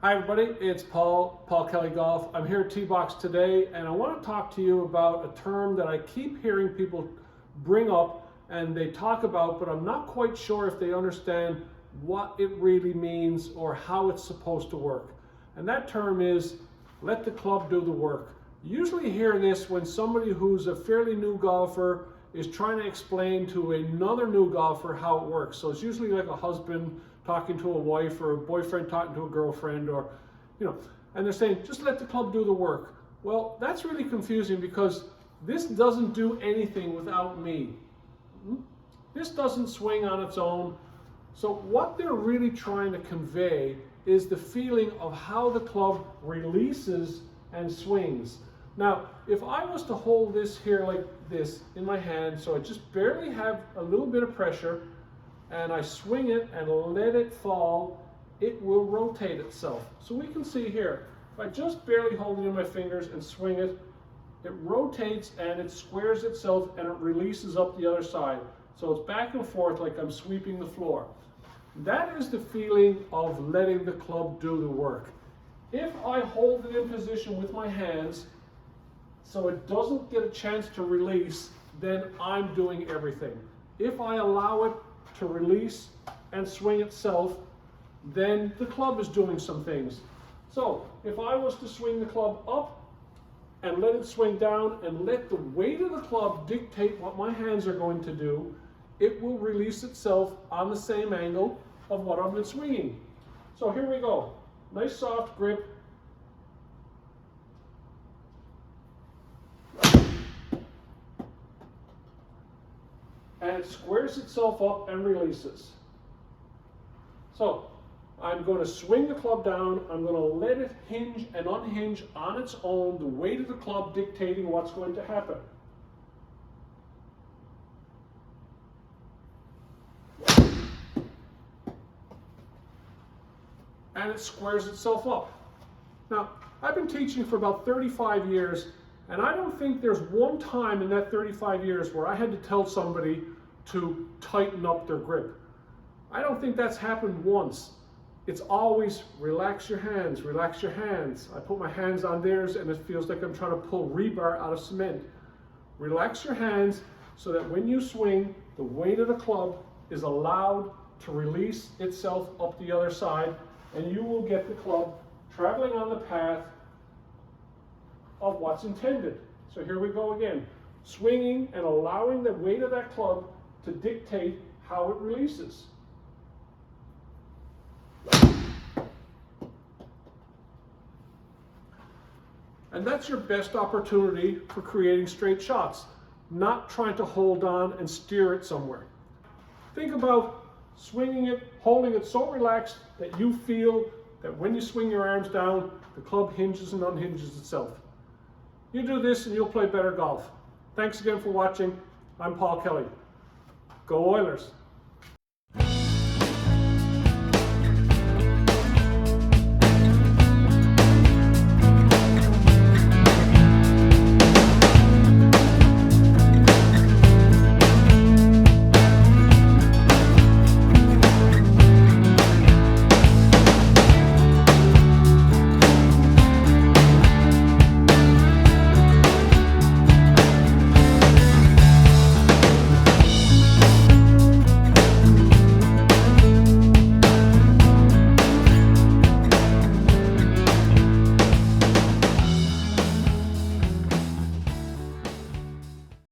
Hi everybody, it's Paul Kelly Golf. I'm here at T-Box today and I want to talk to you about a term that I keep hearing people bring up and they talk about, but I'm not quite sure if they understand what it really means or how it's supposed to work. And that term is, let the club do the work. You usually hear this when somebody who's a fairly new golfer is trying to explain to another new golfer how it works. So it's usually like a husband talking to a wife or a boyfriend talking to a girlfriend, or, and they're saying, just let the club do the work. Well, that's really confusing because this doesn't do anything without me. This doesn't swing on its own. So what they're really trying to convey is the feeling of how the club releases and swings. Now, if I was to hold this here like this in my hand, so I just barely have a little bit of pressure, and I swing it and let it fall, it will rotate itself. So we can see here, if I just barely hold it in my fingers and swing it, it rotates and it squares itself and it releases up the other side. So it's back and forth like I'm sweeping the floor. That is the feeling of letting the club do the work. If I hold it in position with my hands so it doesn't get a chance to release, then I'm doing everything. If I allow it to release and swing itself, then the club is doing some things. So if I was to swing the club up and let it swing down and let the weight of the club dictate what my hands are going to do, it will release itself on the same angle of what I've been swinging. So here we go. Nice soft grip. And it squares itself up and releases. So I'm going to swing the club down, I'm going to let it hinge and unhinge on its own, the weight of the club dictating what's going to happen. And it squares itself up. Now, I've been teaching for about 35 years, and I don't think there's one time in that 35 years where I had to tell somebody to tighten up their grip. I don't think that's happened once. It's always relax your hands, relax your hands. I put my hands on theirs and it feels like I'm trying to pull rebar out of cement. Relax your hands so that when you swing, the weight of the club is allowed to release itself up the other side, and you will get the club traveling on the path of what's intended. So here we go again, swinging and allowing the weight of that club to dictate how it releases. And that's your best opportunity for creating straight shots, not trying to hold on and steer it somewhere. Think about swinging it, holding it so relaxed that you feel that when you swing your arms down, the club hinges and unhinges itself. You do this and you'll play better golf. Thanks again for watching. I'm Paul Kelly. Go Oilers!